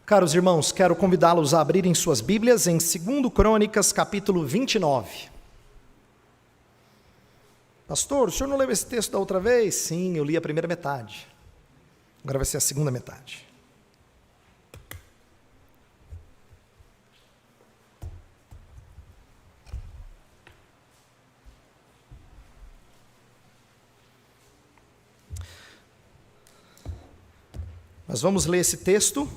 Caros irmãos, quero convidá-los a abrirem suas Bíblias em 2 Crônicas, capítulo 29. Pastor, o senhor não leu esse texto da outra vez? Sim, eu li a primeira metade. Agora vai ser a segunda metade. Nós vamos ler esse texto,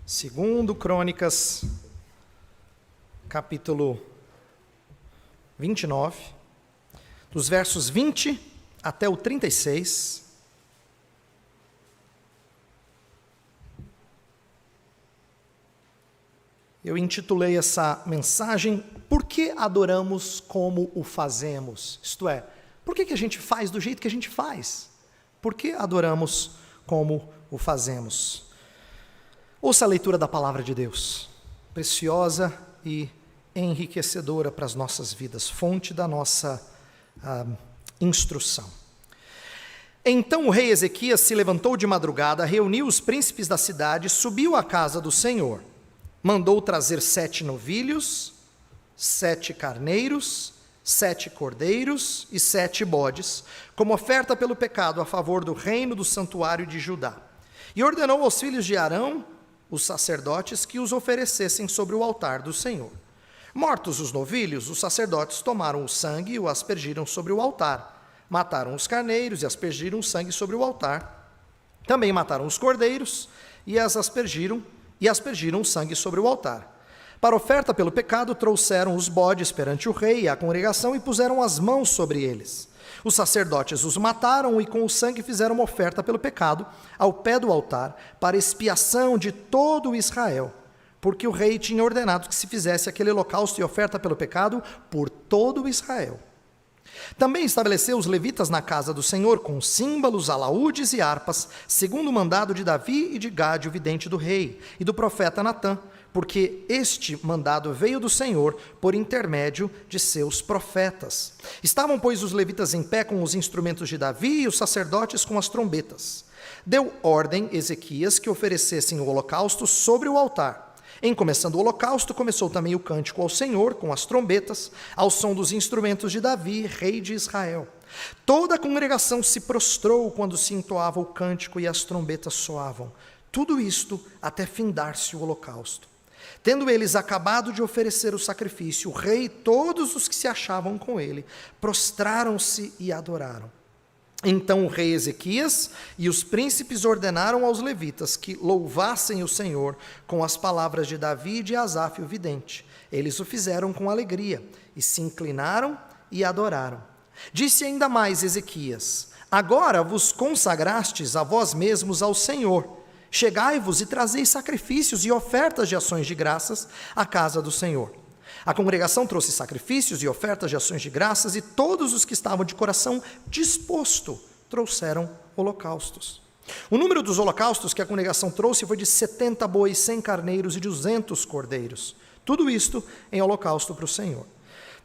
2 Crônicas, capítulo 29, dos versos 20 até o 36. Eu intitulei essa mensagem, Por que adoramos como o fazemos? Isto é, por que a gente faz do jeito que a gente faz? Por que adoramos como o fazemos? Ouça a leitura da palavra de Deus, preciosa e enriquecedora para as nossas vidas, fonte da nossa instrução. Então o rei Ezequias se levantou de madrugada, reuniu os príncipes da cidade, subiu à casa do Senhor, mandou trazer 7 novilhos, 7 carneiros, 7 cordeiros e 7 bodes, como oferta pelo pecado a favor do reino do santuário de Judá. E ordenou aos filhos de Arão, os sacerdotes, que os oferecessem sobre o altar do Senhor. Mortos os novilhos, os sacerdotes tomaram o sangue e o aspergiram sobre o altar. Mataram os carneiros e aspergiram o sangue sobre o altar. Também mataram os cordeiros e aspergiram o sangue sobre o altar. Para oferta pelo pecado, trouxeram os bodes perante o rei e a congregação e puseram as mãos sobre eles. Os sacerdotes os mataram e com o sangue fizeram uma oferta pelo pecado ao pé do altar, para expiação de todo o Israel, porque o rei tinha ordenado que se fizesse aquele holocausto e oferta pelo pecado por todo o Israel. Também estabeleceu os levitas na casa do Senhor com símbolos, alaúdes e harpas, segundo o mandado de Davi e de Gade, o vidente do rei, e do profeta Natã, porque este mandado veio do Senhor por intermédio de seus profetas. Estavam, pois, os levitas em pé com os instrumentos de Davi e os sacerdotes com as trombetas. Deu ordem Ezequias que oferecessem o holocausto sobre o altar. Em começando o holocausto, começou também o cântico ao Senhor com as trombetas, ao som dos instrumentos de Davi, rei de Israel. Toda a congregação se prostrou quando se entoava o cântico e as trombetas soavam. Tudo isto até findar-se o holocausto. Tendo eles acabado de oferecer o sacrifício, o rei e todos os que se achavam com ele prostraram-se e adoraram. Então o rei Ezequias e os príncipes ordenaram aos levitas que louvassem o Senhor com as palavras de Davi e de Asaf, o vidente. Eles o fizeram com alegria e se inclinaram e adoraram. Disse ainda mais Ezequias: Agora vos consagrastes a vós mesmos ao Senhor. Chegai-vos e trazei sacrifícios e ofertas de ações de graças à casa do Senhor. A congregação trouxe sacrifícios e ofertas de ações de graças, e todos os que estavam de coração disposto trouxeram holocaustos. O número dos holocaustos que a congregação trouxe foi de 70 bois, 100 carneiros e 200 cordeiros. Tudo isto em holocausto para o Senhor.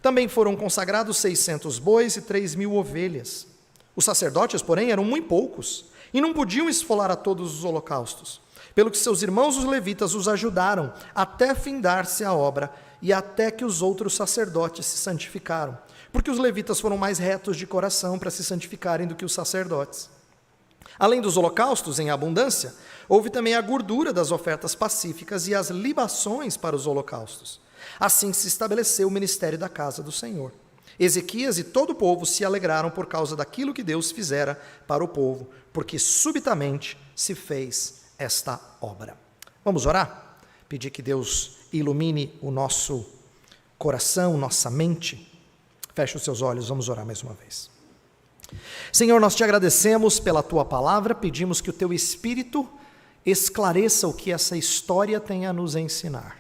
Também foram consagrados 600 bois e 3.000 ovelhas. Os sacerdotes, porém, eram muito poucos, e não podiam esfolar a todos os holocaustos, pelo que seus irmãos os levitas os ajudaram até findar-se a obra e até que os outros sacerdotes se santificaram, porque os levitas foram mais retos de coração para se santificarem do que os sacerdotes. Além dos holocaustos em abundância, houve também a gordura das ofertas pacíficas e as libações para os holocaustos. Assim se estabeleceu o ministério da casa do Senhor. Ezequias e todo o povo se alegraram por causa daquilo que Deus fizera para o povo, porque subitamente se fez esta obra. Vamos orar? Pedir que Deus ilumine o nosso coração, nossa mente. Feche os seus olhos, vamos orar mais uma vez. Senhor, nós te agradecemos pela tua palavra, pedimos que o teu Espírito esclareça o que essa história tem a nos ensinar.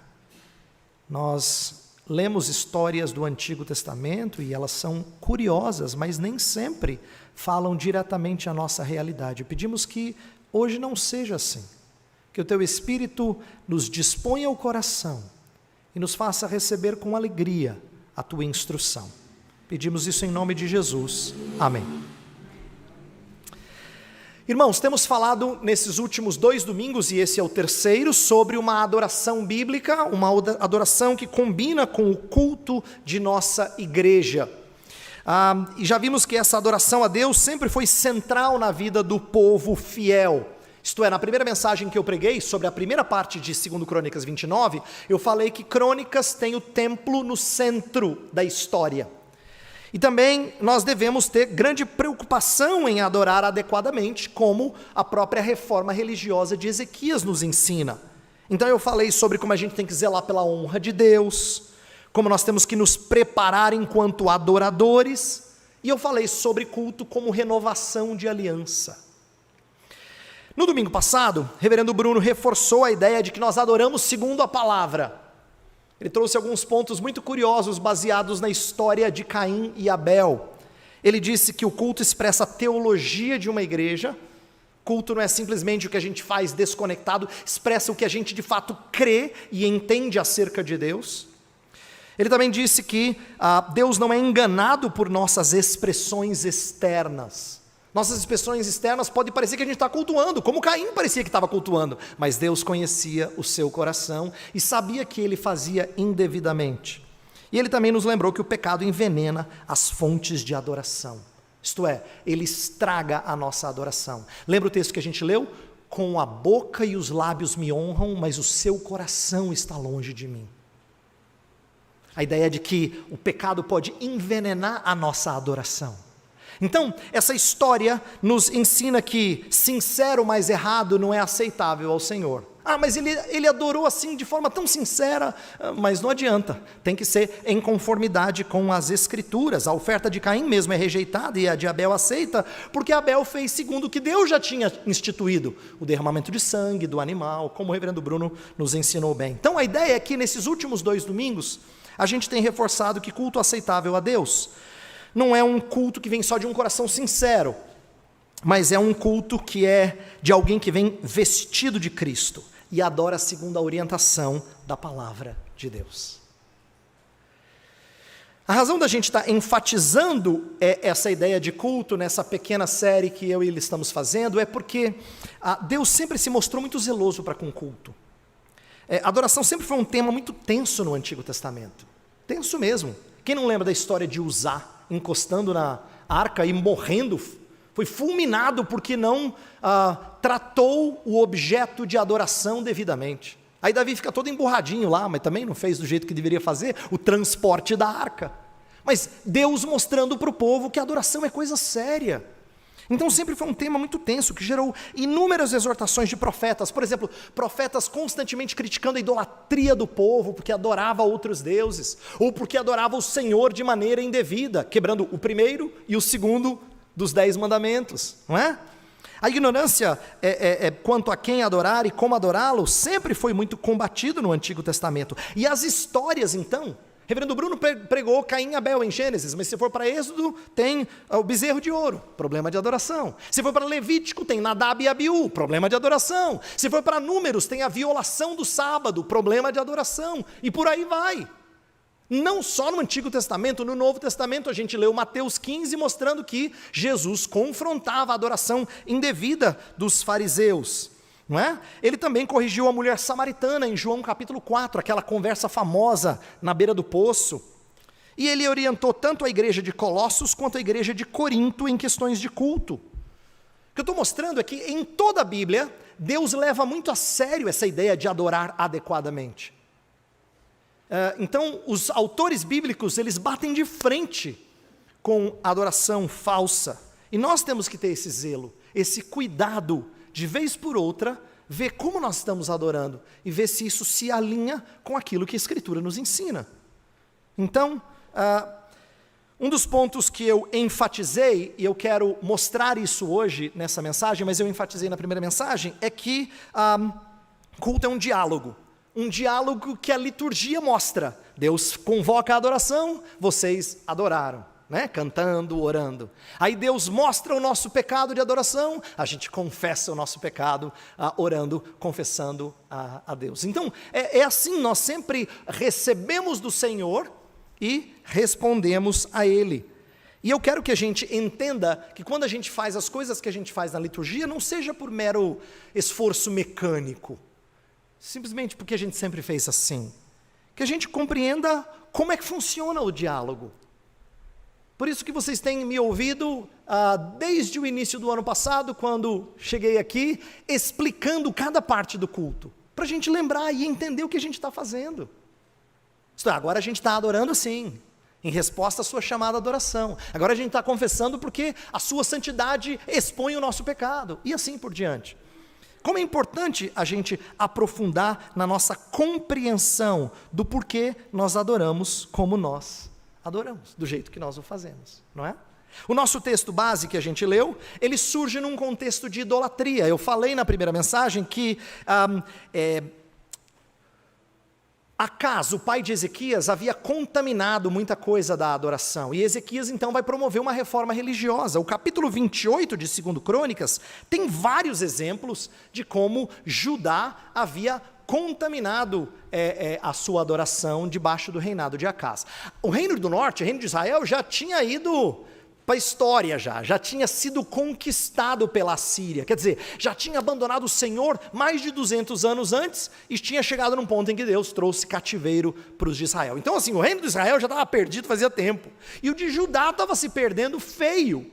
Nós lemos histórias do Antigo Testamento e elas são curiosas, mas nem sempre falam diretamente à nossa realidade. Pedimos que hoje não seja assim, que o teu Espírito nos disponha o coração e nos faça receber com alegria a tua instrução. Pedimos isso em nome de Jesus. Amém. Irmãos, temos falado nesses últimos 2 domingos, e esse é o terceiro, sobre uma adoração bíblica, uma adoração que combina com o culto de nossa igreja. E já vimos que essa adoração a Deus sempre foi central na vida do povo fiel. Isto é, na primeira mensagem que eu preguei, sobre a primeira parte de 2 Crônicas 29, eu falei que Crônicas tem o templo no centro da história. E também nós devemos ter grande preocupação em adorar adequadamente, como a própria reforma religiosa de Ezequias nos ensina. Então eu falei sobre como a gente tem que zelar pela honra de Deus, como nós temos que nos preparar enquanto adoradores, e eu falei sobre culto como renovação de aliança. No domingo passado, o reverendo Bruno reforçou a ideia de que nós adoramos segundo a palavra. Ele trouxe alguns pontos muito curiosos baseados na história de Caim e Abel. Ele disse que o culto expressa a teologia de uma igreja. Culto não é simplesmente o que a gente faz desconectado, expressa o que a gente de fato crê e entende acerca de Deus. Ele também disse que Deus não é enganado por nossas expressões externas. Nossas expressões externas podem parecer que a gente está cultuando, como Caim parecia que estava cultuando, mas Deus conhecia o seu coração e sabia que ele fazia indevidamente. E ele também nos lembrou que o pecado envenena as fontes de adoração, isto é, ele estraga a nossa adoração. Lembra o texto que a gente leu? Com a boca e os lábios me honram, mas o seu coração está longe de mim. A ideia de que o pecado pode envenenar a nossa adoração. Então, essa história nos ensina que sincero, mas errado não é aceitável ao Senhor. Mas ele adorou assim de forma tão sincera, mas não adianta, tem que ser em conformidade com as Escrituras. A oferta de Caim mesmo é rejeitada e a de Abel aceita, porque Abel fez segundo o que Deus já tinha instituído, o derramamento de sangue do animal, como o reverendo Bruno nos ensinou bem. Então a ideia é que nesses últimos 2 domingos, a gente tem reforçado que culto aceitável a Deus não é um culto que vem só de um coração sincero, mas é um culto que é de alguém que vem vestido de Cristo e adora segundo a orientação da palavra de Deus. A razão da gente estar enfatizando essa ideia de culto nessa pequena série que eu e ele estamos fazendo é porque Deus sempre se mostrou muito zeloso para com o culto. Adoração sempre foi um tema muito tenso no Antigo Testamento, tenso mesmo. Quem não lembra da história de Uzá encostando na arca e morrendo, foi fulminado porque não tratou o objeto de adoração devidamente. Aí Davi fica todo emburradinho lá, mas também não fez do jeito que deveria fazer, o transporte da arca. Mas Deus mostrando para o povo que a adoração é coisa séria. Então sempre foi um tema muito tenso, que gerou inúmeras exortações de profetas. Por exemplo, profetas constantemente criticando a idolatria do povo, porque adorava outros deuses, ou porque adorava o Senhor de maneira indevida, quebrando o primeiro e o segundo dos 10 mandamentos, não é? A ignorância quanto a quem adorar e como adorá-lo sempre foi muito combatido no Antigo Testamento. E as histórias, então, reverendo Bruno pregou Caim e Abel em Gênesis, mas se for para Êxodo, tem o bezerro de ouro, problema de adoração. Se for para Levítico, tem Nadab e Abiú, problema de adoração. Se for para Números, tem a violação do sábado, problema de adoração. E por aí vai. Não só no Antigo Testamento, no Novo Testamento a gente leu Mateus 15 mostrando que Jesus confrontava a adoração indevida dos fariseus. Não é? Ele também corrigiu a mulher samaritana em João capítulo 4, aquela conversa famosa na beira do poço. E ele orientou tanto a igreja de Colossos quanto a igreja de Corinto em questões de culto. O que eu estou mostrando é que em toda a Bíblia, Deus leva muito a sério essa ideia de adorar adequadamente. Então, os autores bíblicos, eles batem de frente com a adoração falsa. E nós temos que ter esse zelo, esse cuidado, de vez por outra, ver como nós estamos adorando e ver se isso se alinha com aquilo que a Escritura nos ensina. Então, um dos pontos que eu enfatizei, e eu quero mostrar isso hoje nessa mensagem, mas eu enfatizei na primeira mensagem, é que culto é um diálogo que a liturgia mostra. Deus convoca a adoração, vocês adoraram. Né? Cantando, orando. Aí Deus mostra o nosso pecado de adoração, a gente confessa o nosso pecado, orando, confessando a Deus. Então, é assim, nós sempre recebemos do Senhor e respondemos a Ele. E eu quero que a gente entenda que quando a gente faz as coisas que a gente faz na liturgia, não seja por mero esforço mecânico, simplesmente porque a gente sempre fez assim. Que a gente compreenda como é que funciona o diálogo. Por isso que vocês têm me ouvido desde o início do ano passado, quando cheguei aqui, explicando cada parte do culto, para a gente lembrar e entender o que a gente está fazendo. Isto é, agora a gente está adorando sim, em resposta à sua chamada adoração. Agora a gente está confessando porque a sua santidade expõe o nosso pecado, e assim por diante. Como é importante a gente aprofundar na nossa compreensão do porquê nós adoramos como nós adoramos, do jeito que nós o fazemos, não é? O nosso texto base que a gente leu, ele surge num contexto de idolatria. Eu falei na primeira mensagem que Acaz, o pai de Ezequias, havia contaminado muita coisa da adoração, e Ezequias então vai promover uma reforma religiosa. O capítulo 28 de 2 Crônicas tem vários exemplos de como Judá havia contaminado a sua adoração debaixo do reinado de Acaz. O reino do norte, o reino de Israel, já tinha ido para a história, já tinha sido conquistado pela Síria, quer dizer, já tinha abandonado o Senhor mais de 200 anos antes, e tinha chegado num ponto em que Deus trouxe cativeiro para os de Israel. Então assim, o reino de Israel já estava perdido fazia tempo, e o de Judá estava se perdendo feio.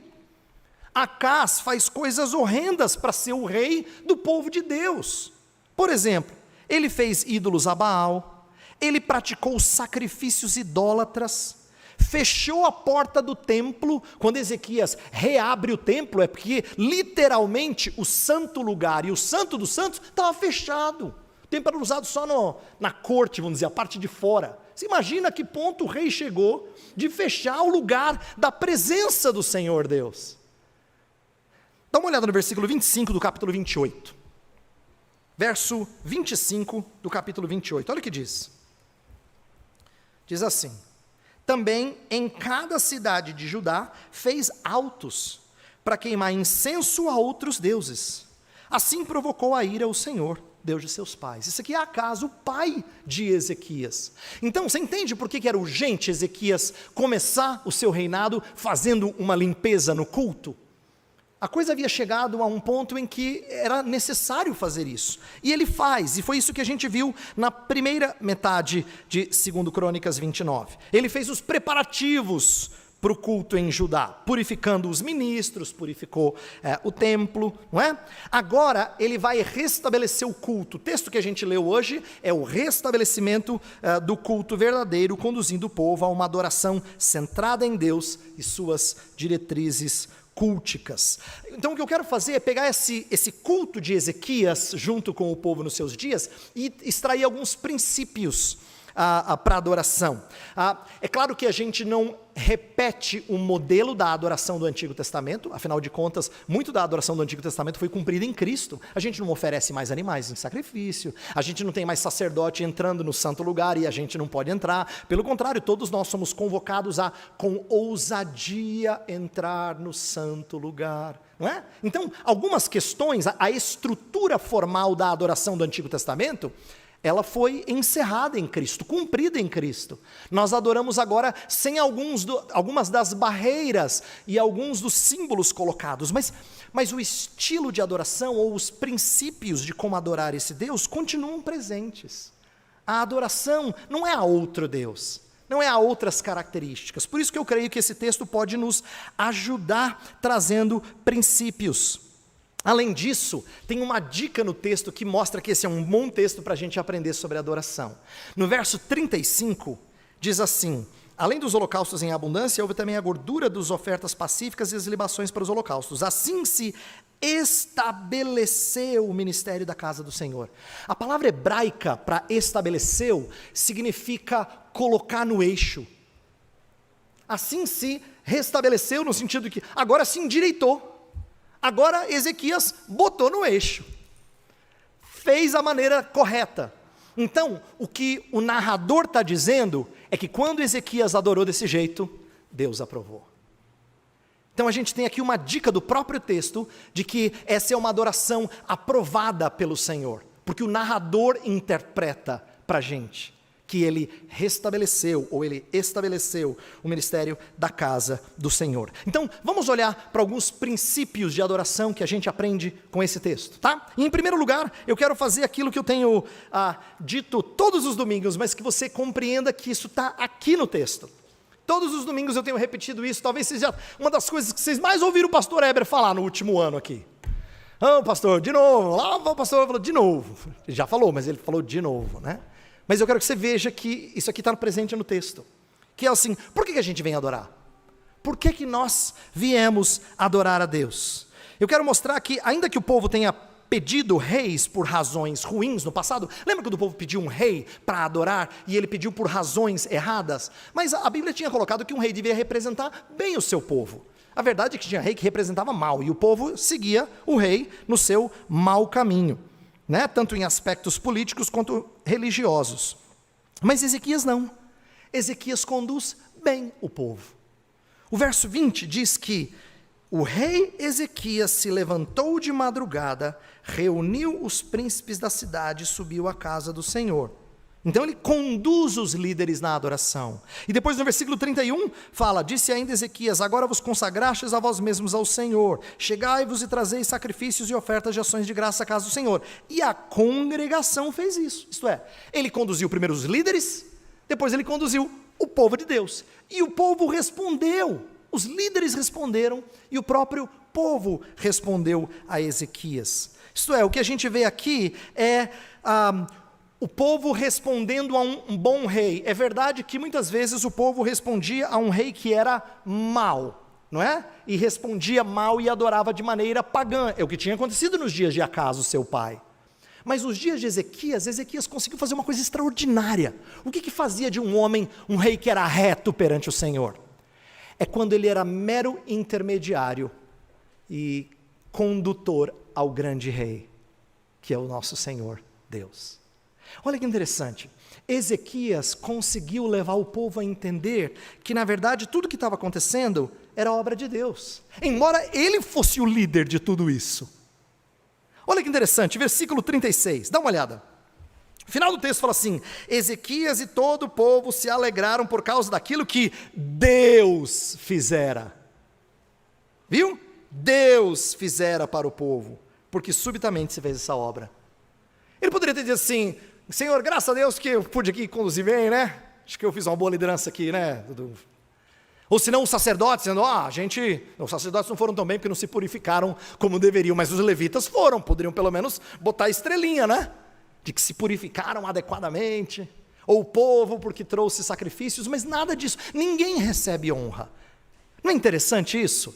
Acaz faz coisas horrendas para ser o rei do povo de Deus. Por exemplo, ele fez ídolos a Baal, ele praticou sacrifícios idólatras, fechou a porta do templo. Quando Ezequias reabre o templo, é porque literalmente o santo lugar e o santo dos santos estava fechado. O templo era usado só na corte, vamos dizer, a parte de fora. Você imagina a que ponto o rei chegou de fechar o lugar da presença do Senhor Deus. Dá uma olhada no versículo 25 do capítulo 28. Verso 25 do capítulo 28, olha o que diz. Diz assim: também em cada cidade de Judá fez altos para queimar incenso a outros deuses. Assim provocou a ira o Senhor, Deus de seus pais. Isso aqui é Acaz, o pai de Ezequias. Então, você entende por que era urgente Ezequias começar o seu reinado fazendo uma limpeza no culto? A coisa havia chegado a um ponto em que era necessário fazer isso. E ele faz, e foi isso que a gente viu na primeira metade de 2 Crônicas 29. Ele fez os preparativos para o culto em Judá, purificando os ministros, purificou o templo, não é? Agora ele vai restabelecer o culto. O texto que a gente leu hoje é o restabelecimento do culto verdadeiro, conduzindo o povo a uma adoração centrada em Deus e suas diretrizes culticas. Então o que eu quero fazer é pegar esse culto de Ezequias junto com o povo nos seus dias e extrair alguns princípios para adoração. É claro que a gente não repete o modelo da adoração do Antigo Testamento, afinal de contas, muito da adoração do Antigo Testamento foi cumprida em Cristo. A gente não oferece mais animais em sacrifício, a gente não tem mais sacerdote entrando no santo lugar e a gente não pode entrar. Pelo contrário, todos nós somos convocados a, com ousadia, entrar no santo lugar. Não é? Então, algumas questões, a estrutura formal da adoração do Antigo Testamento, ela foi encerrada em Cristo, cumprida em Cristo. Nós adoramos agora sem algumas das barreiras e alguns dos símbolos colocados, mas o estilo de adoração ou os princípios de como adorar esse Deus continuam presentes. A adoração não é a outro Deus, não é a outras características. Por isso que eu creio que esse texto pode nos ajudar trazendo princípios. Além disso, tem uma dica no texto que mostra que esse é um bom texto para a gente aprender sobre adoração. No verso 35, diz assim: além dos holocaustos em abundância, houve também a gordura das ofertas pacíficas e as libações para os holocaustos. Assim se estabeleceu o ministério da casa do Senhor. A palavra hebraica para estabeleceu significa colocar no eixo. Assim se restabeleceu no sentido de que agora se endireitou. Agora Ezequias botou no eixo, fez a maneira correta. Então, o que o narrador está dizendo é que quando Ezequias adorou desse jeito, Deus aprovou. Então a gente tem aqui uma dica do próprio texto, de que essa é uma adoração aprovada pelo Senhor, porque o narrador interpreta para a gente que ele restabeleceu, ou ele estabeleceu o ministério da casa do Senhor. Então, vamos olhar para alguns princípios de adoração que a gente aprende com esse texto, tá? E, em primeiro lugar, eu quero fazer aquilo que eu tenho dito todos os domingos, mas que você compreenda que isso está aqui no texto. Todos os domingos eu tenho repetido isso, talvez seja uma das coisas que vocês mais ouviram o pastor Heber falar no último ano aqui. Pastor, de novo, lá o pastor falou de novo. Ele já falou, mas ele falou de novo, né? Mas eu quero que você veja que isso aqui está presente no texto. Que é assim, por que a gente vem adorar? Por que nós viemos adorar a Deus? Eu quero mostrar que, ainda que o povo tenha pedido reis por razões ruins no passado, lembra quando o povo pediu um rei para adorar, e ele pediu por razões erradas? Mas a Bíblia tinha colocado que um rei devia representar bem o seu povo. A verdade é que tinha rei que representava mal, e o povo seguia o rei no seu mau caminho, né? Tanto em aspectos políticos quanto religiosos. Mas Ezequias não. Ezequias conduz bem o povo. O verso 20 diz que o rei Ezequias se levantou de madrugada, reuniu os príncipes da cidade e subiu à casa do Senhor. Então ele conduz os líderes na adoração. E depois no versículo 31 fala: disse ainda Ezequias: agora vos consagrastes a vós mesmos ao Senhor, chegai-vos e trazei sacrifícios e ofertas de ações de graça à casa do Senhor. E a congregação fez isso, isto é, ele conduziu primeiro os líderes, depois ele conduziu o povo de Deus. E o povo respondeu, os líderes responderam, e o próprio povo respondeu a Ezequias. Isto é, o que a gente vê aqui é o povo respondendo a um bom rei. É verdade que muitas vezes o povo respondia a um rei que era mau, não é? E respondia mal e adorava de maneira pagã. É o que tinha acontecido nos dias de Acaso, seu pai. Mas nos dias de Ezequias conseguiu fazer uma coisa extraordinária. O que fazia de um homem, um rei que era reto perante o Senhor? É quando ele era mero intermediário e condutor ao grande rei, que é o nosso Senhor Deus. Olha que interessante, Ezequias conseguiu levar o povo a entender que, na verdade, tudo que estava acontecendo era obra de Deus, embora ele fosse o líder de tudo isso. Olha que interessante, versículo 36, dá uma olhada. O final do texto fala assim: Ezequias e todo o povo se alegraram por causa daquilo que Deus fizera. Viu? Deus fizera para o povo, porque subitamente se fez essa obra. Ele poderia ter dito assim: Senhor, graças a Deus que eu pude aqui conduzir bem, né? Acho que eu fiz uma boa liderança aqui, né? Ou senão os sacerdotes, dizendo: os sacerdotes não foram tão bem porque não se purificaram como deveriam, mas os levitas foram, poderiam pelo menos botar a estrelinha, né? De que se purificaram adequadamente. Ou o povo porque trouxe sacrifícios, mas nada disso, ninguém recebe honra. Não é interessante isso?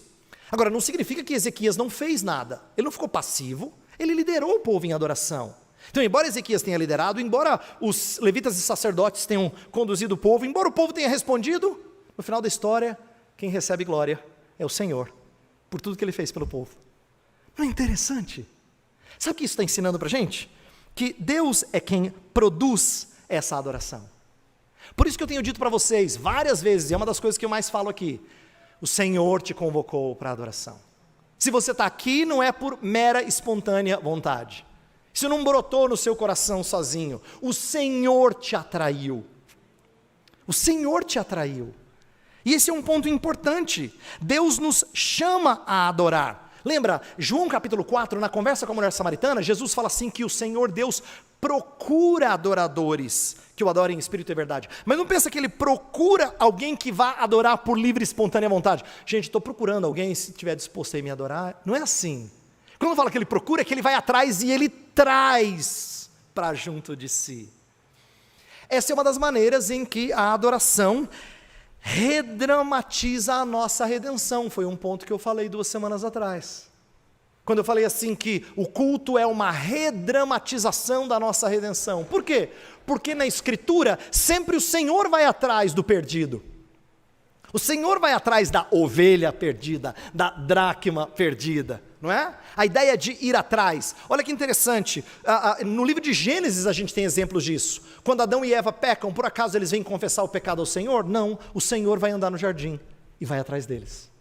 Agora, não significa que Ezequias não fez nada, ele não ficou passivo, ele liderou o povo em adoração. Então, embora Ezequias tenha liderado, embora os levitas e sacerdotes tenham conduzido o povo, embora o povo tenha respondido, no final da história, quem recebe glória é o Senhor, por tudo que ele fez pelo povo. Não é interessante? Sabe o que isso está ensinando para a gente? Que Deus é quem produz essa adoração. Por isso que eu tenho dito para vocês várias vezes, e é uma das coisas que eu mais falo aqui: o Senhor te convocou para a adoração. Se você está aqui, não é por mera espontânea vontade. Isso não brotou no seu coração sozinho. O Senhor te atraiu. O Senhor te atraiu. E esse é um ponto importante. Deus nos chama a adorar. Lembra, João capítulo 4, na conversa com a mulher samaritana, Jesus fala assim que o Senhor Deus procura adoradores que o adorem em espírito e verdade. Mas não pensa que ele procura alguém que vá adorar por livre e espontânea vontade. Gente, estou procurando alguém, se estiver disposto a ir me adorar. Não é assim. Quando fala que ele procura, é que ele vai atrás e ele traz para junto de si. Essa é uma das maneiras em que a adoração redramatiza a nossa redenção. Foi um ponto que eu falei 2 semanas atrás. Quando eu falei assim que o culto é uma redramatização da nossa redenção. Por quê? Porque na Escritura sempre o Senhor vai atrás do perdido. O Senhor vai atrás da ovelha perdida, da dracma perdida, não é? A ideia de ir atrás. Olha que interessante, no livro de Gênesis a gente tem exemplos disso. Quando Adão e Eva pecam, por acaso eles vêm confessar o pecado ao Senhor? Não, o Senhor vai andar no jardim e vai atrás deles.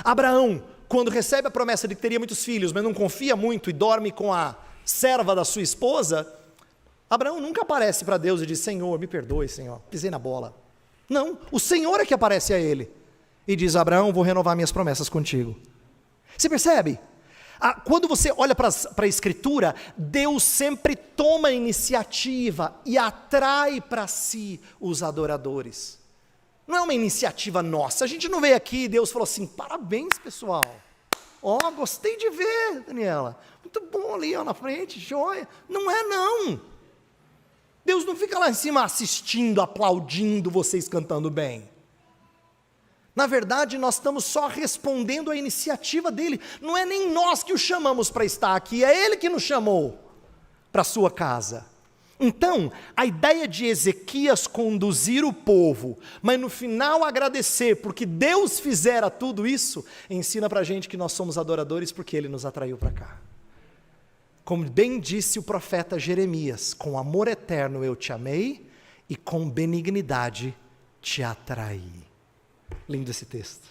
Abraão, quando recebe a promessa de que teria muitos filhos, mas não confia muito e dorme com a serva da sua esposa, Abraão nunca aparece para Deus e diz: Senhor, me perdoe, Senhor, pisei na bola. Não, o Senhor é que aparece a ele e diz: Abraão, vou renovar minhas promessas contigo. Você percebe? Quando você olha para a Escritura, Deus sempre toma a iniciativa e atrai para si os adoradores. Não é uma iniciativa nossa. A gente não veio aqui e Deus falou assim: parabéns, pessoal. Gostei de ver, Daniela. Muito bom ali, na frente, joia. Não é, não. Deus não fica lá em cima assistindo, aplaudindo vocês cantando bem. Na verdade, nós estamos só respondendo à iniciativa dele. Não é nem nós que o chamamos para estar aqui, é ele que nos chamou para a sua casa. Então, a ideia de Ezequias conduzir o povo, mas no final agradecer, porque Deus fizera tudo isso, ensina para a gente que nós somos adoradores porque ele nos atraiu para cá. Como bem disse o profeta Jeremias: com amor eterno eu te amei e com benignidade te atraí. Lindo esse texto.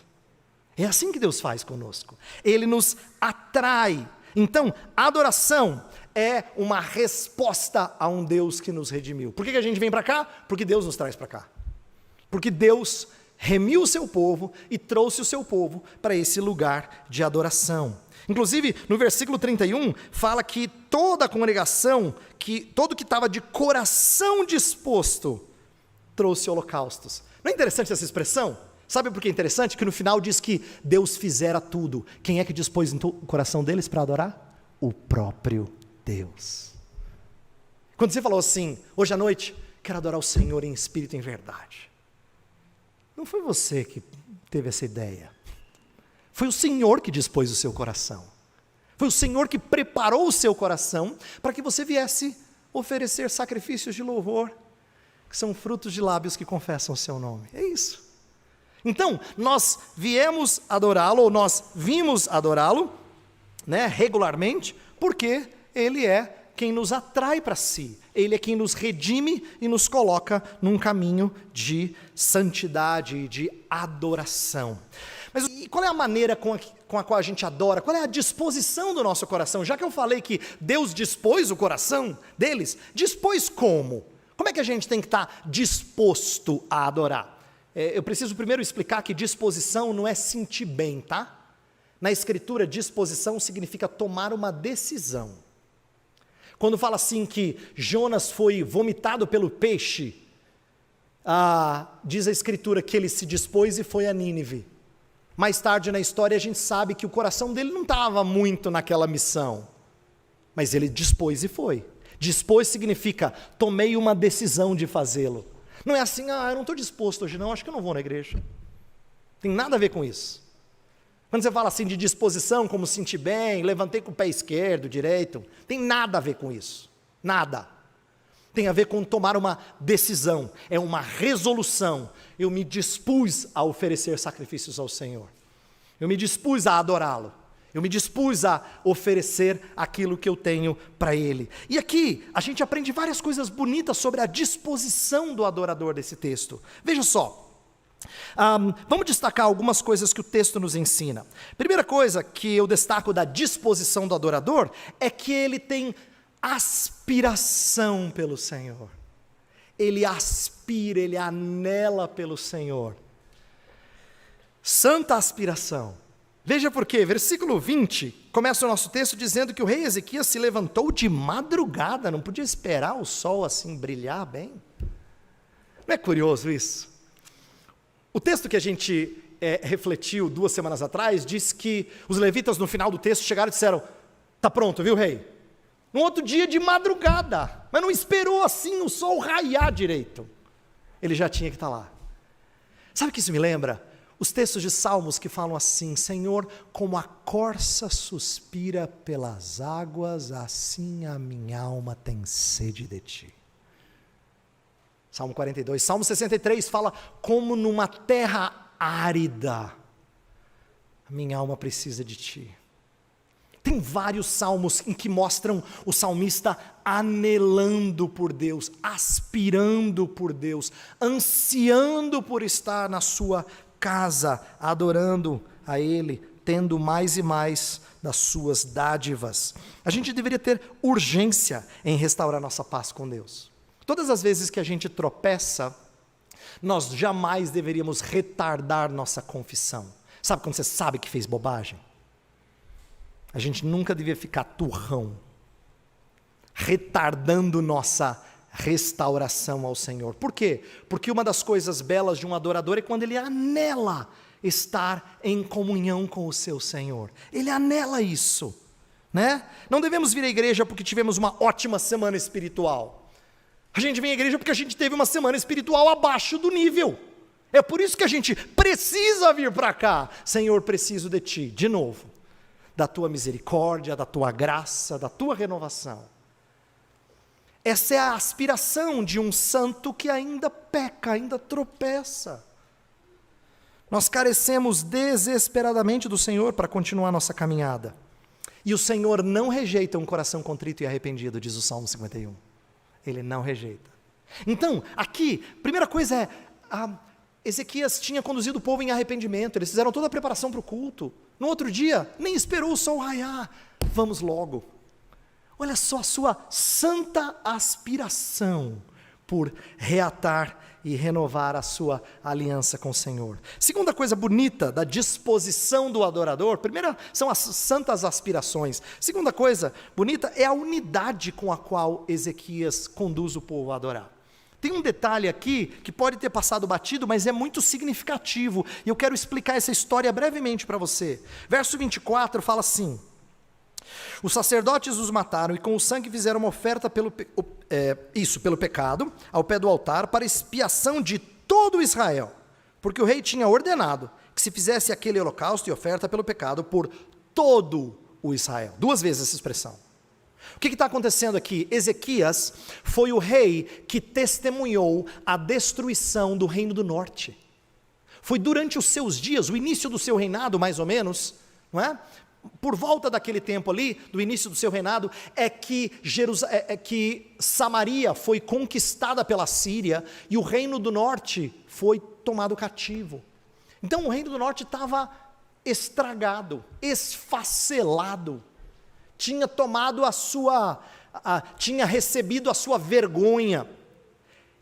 É assim que Deus faz conosco. Ele nos atrai. Então, a adoração é uma resposta a um Deus que nos redimiu. Por que a gente vem para cá? Porque Deus nos traz para cá. Porque Deus remiu o seu povo e trouxe o seu povo para esse lugar de adoração. Inclusive, no versículo 31, fala que toda a congregação, todo que estava de coração disposto, trouxe holocaustos. Não é interessante essa expressão? Sabe por que é interessante? Que no final diz que Deus fizera tudo. Quem é que dispôs o coração deles para adorar? O próprio Deus. Quando você falou assim: hoje à noite, quero adorar o Senhor em espírito e em verdade. Não foi você que teve essa ideia. Foi o Senhor que dispôs o seu coração. Foi o Senhor que preparou o seu coração para que você viesse oferecer sacrifícios de louvor, que são frutos de lábios que confessam o seu nome. É isso. Então, nós viemos adorá-lo, ou nós vimos adorá-lo, regularmente, porque ele é quem nos atrai para si. Ele é quem nos redime e nos coloca num caminho de santidade e de adoração. Mas e qual é a maneira com a qual a gente adora? Qual é a disposição do nosso coração? Já que eu falei que Deus dispôs o coração deles, dispôs como? Como é que a gente tem que estar disposto a adorar? Eu preciso primeiro explicar que disposição não é sentir bem, tá? Na Escritura, disposição significa tomar uma decisão. Quando fala assim que Jonas foi vomitado pelo peixe, diz a Escritura que ele se dispôs e foi a Nínive. Mais tarde na história a gente sabe que o coração dele não estava muito naquela missão, mas ele dispôs e foi. Dispôs significa, tomei uma decisão de fazê-lo. Não é assim: eu não estou disposto hoje não, acho que eu não vou na igreja. Tem nada a ver com isso. Quando você fala assim de disposição, como sentir bem, levantei com o pé esquerdo, direito, tem nada a ver com isso. Nada. Tem a ver com tomar uma decisão, é uma resolução. Eu me dispus a oferecer sacrifícios ao Senhor. Eu me dispus a adorá-lo. Eu me dispus a oferecer aquilo que eu tenho para Ele. E aqui a gente aprende várias coisas bonitas sobre a disposição do adorador desse texto. Veja só, vamos destacar algumas coisas que o texto nos ensina. Primeira coisa que eu destaco da disposição do adorador é que ele tem aspiração pelo Senhor. Ele aspira, ele anela pelo Senhor. Santa aspiração. Veja por quê, versículo 20, começa o nosso texto dizendo que o rei Ezequias se levantou de madrugada, não podia esperar o sol assim brilhar bem. Não é curioso isso? O texto que a gente refletiu 2 semanas atrás, diz que os levitas no final do texto chegaram e disseram: está pronto, viu, rei? No outro dia de madrugada, mas não esperou assim o sol raiar direito. Ele já tinha que estar lá. Sabe o que isso me lembra? Os textos de Salmos que falam assim: Senhor, como a corça suspira pelas águas, assim a minha alma tem sede de Ti. Salmo 42. Salmo 63 fala: como numa terra árida, a minha alma precisa de Ti. Tem vários salmos em que mostram o salmista anelando por Deus, aspirando por Deus, ansiando por estar na sua casa, adorando a Ele, tendo mais e mais das suas dádivas. A gente deveria ter urgência em restaurar nossa paz com Deus. Todas as vezes que a gente tropeça, nós jamais deveríamos retardar nossa confissão. Sabe quando você sabe que fez bobagem? A gente nunca devia ficar turrão, retardando nossa restauração ao Senhor. Por quê? Porque uma das coisas belas de um adorador é quando ele anela estar em comunhão com o seu Senhor. Ele anela isso, né? Não devemos vir à igreja porque tivemos uma ótima semana espiritual. A gente vem à igreja porque a gente teve uma semana espiritual abaixo do nível. É por isso que a gente precisa vir para cá. Senhor, preciso de Ti, de novo, da Tua misericórdia, da Tua graça, da Tua renovação. Essa é a aspiração de um santo que ainda peca, ainda tropeça. Nós carecemos desesperadamente do Senhor para continuar nossa caminhada. E o Senhor não rejeita um coração contrito e arrependido, diz o Salmo 51. Ele não rejeita. Então, aqui, primeira coisa é, Ezequias tinha conduzido o povo em arrependimento, eles fizeram toda a preparação para o culto. No outro dia, nem esperou o sol raiar, vamos logo. Olha só a sua santa aspiração por reatar e renovar a sua aliança com o Senhor. Segunda coisa bonita da disposição do adorador, primeira são as santas aspirações. Segunda coisa bonita é a unidade com a qual Ezequias conduz o povo a adorar. Tem um detalhe aqui que pode ter passado batido, mas é muito significativo, e eu quero explicar essa história brevemente para você. Verso 24 fala assim: os sacerdotes os mataram e com o sangue fizeram uma oferta pelo pecado, ao pé do altar, para expiação de todo Israel, porque o rei tinha ordenado que se fizesse aquele holocausto e oferta pelo pecado por todo o Israel. Duas vezes essa expressão. O que está acontecendo aqui? Ezequias foi o rei que testemunhou a destruição do reino do norte. Foi durante os seus dias, o início do seu reinado mais ou menos, não é? Por volta daquele tempo ali, do início do seu reinado, é que Samaria foi conquistada pela Síria e o reino do norte foi tomado cativo. Então o reino do norte estava estragado, esfacelado, tinha tomado tinha recebido a sua vergonha.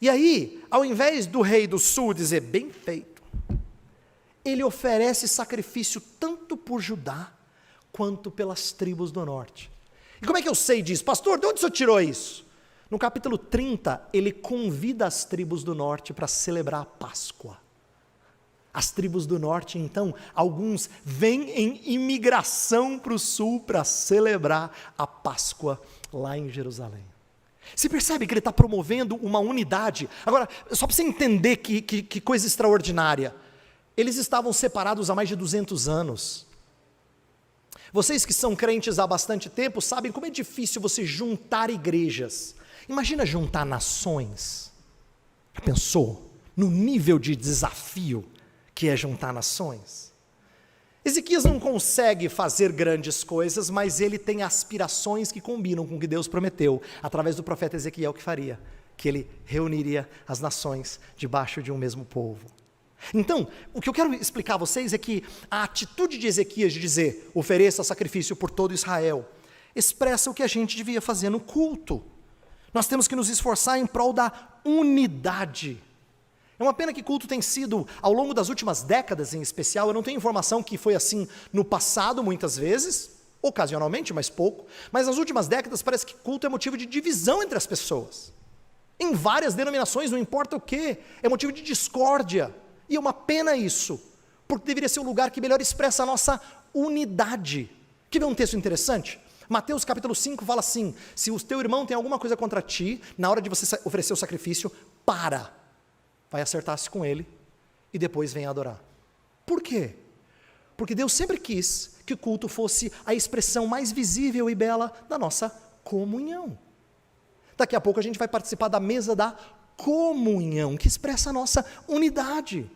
E aí, ao invés do rei do sul dizer, bem feito, ele oferece sacrifício tanto por Judá, quanto pelas tribos do norte. E como é que eu sei disso? Pastor, de onde o senhor tirou isso? No capítulo 30, ele convida as tribos do norte para celebrar a Páscoa. As tribos do norte, então, alguns vêm em imigração para o sul para celebrar a Páscoa lá em Jerusalém. Você percebe que ele está promovendo uma unidade? Agora, só para você entender que coisa extraordinária, eles estavam separados há mais de 200 anos. Vocês que são crentes há bastante tempo sabem como é difícil você juntar igrejas. Imagina juntar nações. Já pensou? No nível de desafio que é juntar nações. Ezequias não consegue fazer grandes coisas, mas ele tem aspirações que combinam com o que Deus prometeu, através do profeta Ezequiel que faria, que ele reuniria as nações debaixo de um mesmo povo. Então, o que eu quero explicar a vocês é que a atitude de Ezequias de dizer, ofereça sacrifício por todo Israel, expressa o que a gente devia fazer no culto. Nós temos que nos esforçar em prol da unidade. É uma pena que culto tem sido, ao longo das últimas décadas em especial, eu não tenho informação que foi assim no passado muitas vezes, ocasionalmente, mas pouco, mas nas últimas décadas parece que culto é motivo de divisão entre as pessoas. Em várias denominações, não importa o que, é motivo de discórdia. E é uma pena isso, porque deveria ser um lugar que melhor expressa a nossa unidade. Quer ver um texto interessante? Mateus capítulo 5 fala assim, se o teu irmão tem alguma coisa contra ti, na hora de você oferecer o sacrifício, vai acertar-se com ele e depois vem adorar. Por quê? Porque Deus sempre quis que o culto fosse a expressão mais visível e bela da nossa comunhão. Daqui a pouco a gente vai participar da mesa da comunhão, que expressa a nossa unidade.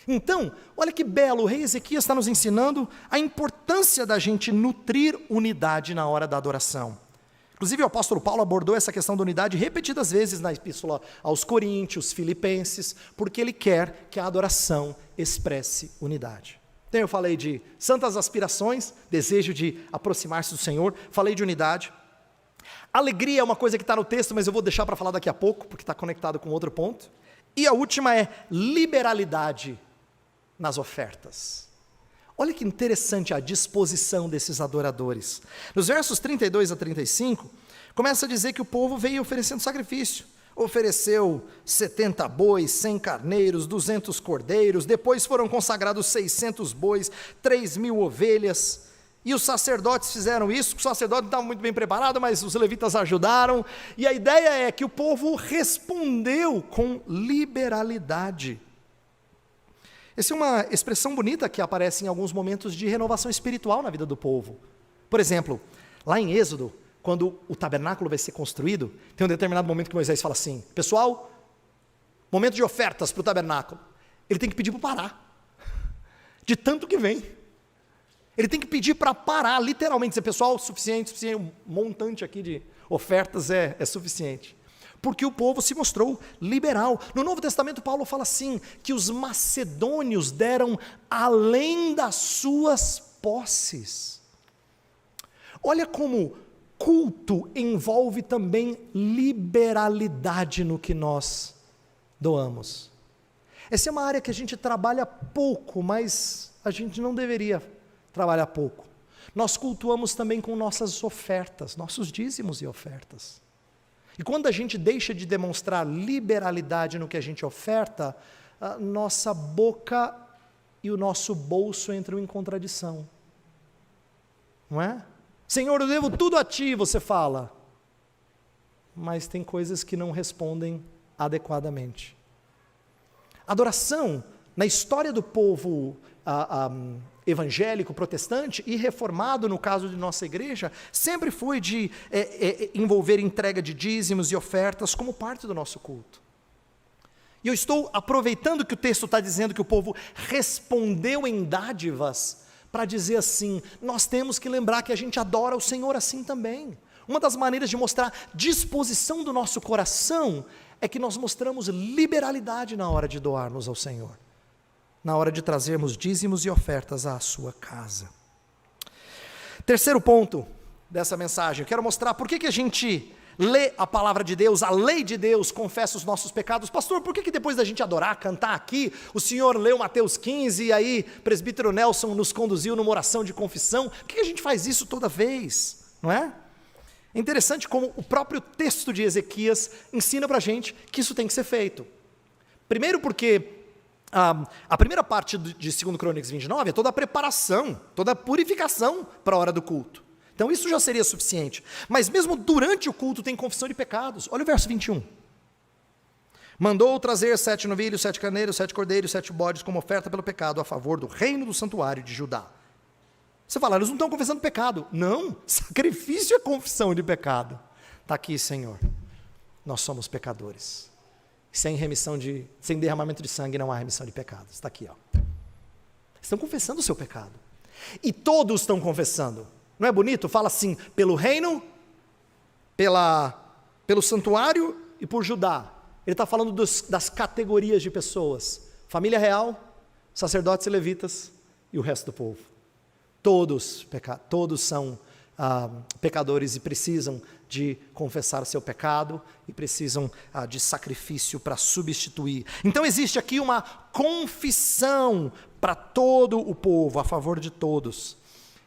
Então, olha que belo, o rei Ezequias está nos ensinando a importância da gente nutrir unidade na hora da adoração. Inclusive o apóstolo Paulo abordou essa questão da unidade repetidas vezes na epístola aos Coríntios, Filipenses, porque ele quer que a adoração expresse unidade. Então eu falei de santas aspirações, desejo de aproximar-se do Senhor, falei de unidade. Alegria é uma coisa que está no texto, mas eu vou deixar para falar daqui a pouco, porque está conectado com outro ponto. E a última é liberalidade nas ofertas. Olha que interessante a disposição desses adoradores. Nos versos 32 a 35, começa a dizer que o povo veio oferecendo sacrifício. Ofereceu 70 bois, 100 carneiros, 200 cordeiros, depois foram consagrados 600 bois, 3.000 ovelhas, e os sacerdotes fizeram isso. O sacerdote não estava muito bem preparado, mas os levitas ajudaram, e a ideia é que o povo respondeu com liberalidade. Essa é uma expressão bonita que aparece em alguns momentos de renovação espiritual na vida do povo. Por exemplo, lá em Êxodo, quando o tabernáculo vai ser construído, tem um determinado momento que Moisés fala assim: pessoal, momento de ofertas para o tabernáculo. Ele tem que pedir para parar, de tanto que vem. Ele tem que pedir para parar, literalmente, dizer: pessoal, suficiente, um montante aqui de ofertas é suficiente. Porque o povo se mostrou liberal. No Novo Testamento, Paulo fala assim, que os macedônios deram além das suas posses. Olha como culto envolve também liberalidade no que nós doamos. Essa é uma área que a gente trabalha pouco, mas a gente não deveria trabalhar pouco. Nós cultuamos também com nossas ofertas, nossos dízimos e ofertas. E quando a gente deixa de demonstrar liberalidade no que a gente oferta, a nossa boca e o nosso bolso entram em contradição. Não é? Senhor, eu devo tudo a ti, você fala. Mas tem coisas que não respondem adequadamente. Adoração, na história do povo evangélico, protestante e reformado, no caso de nossa igreja, sempre foi de envolver entrega de dízimos e ofertas como parte do nosso culto. E eu estou aproveitando que o texto está dizendo que o povo respondeu em dádivas, para dizer assim: nós temos que lembrar que a gente adora o Senhor assim também. Uma das maneiras de mostrar disposição do nosso coração é que nós mostramos liberalidade na hora de doarmos ao Senhor, na hora de trazermos dízimos e ofertas à sua casa. Terceiro ponto dessa mensagem, eu quero mostrar por que a gente lê a palavra de Deus, a lei de Deus, confessa os nossos pecados. Pastor, por que depois da gente adorar, cantar aqui, o senhor leu Mateus 15 e aí presbítero Nelson nos conduziu numa oração de confissão? Por que a gente faz isso toda vez? Não é? É interessante como o próprio texto de Ezequias ensina para a gente que isso tem que ser feito. Primeiro porque a primeira parte de 2 Crônicas 29 é toda a preparação, toda a purificação para a hora do culto. Então isso já seria suficiente. Mas mesmo durante o culto tem confissão de pecados. Olha o verso 21. Mandou trazer 7 novilhos, 7 carneiros, 7 cordeiros, 7 bodes como oferta pelo pecado a favor do reino do santuário de Judá. Você fala, eles não estão confessando pecado. Não, sacrifício é confissão de pecado. Está aqui, Senhor, nós somos pecadores. Sem derramamento de sangue não há remissão de pecados. Está aqui, ó. Estão confessando o seu pecado. E todos estão confessando. Não é bonito? Fala assim, pelo reino, pelo santuário e por Judá. Ele está falando das categorias de pessoas. Família real, sacerdotes e levitas e o resto do povo. Todos são pecadores e precisam de confessar seu pecado e precisam de sacrifício para substituir. Então existe aqui uma confissão para todo o povo, a favor de todos.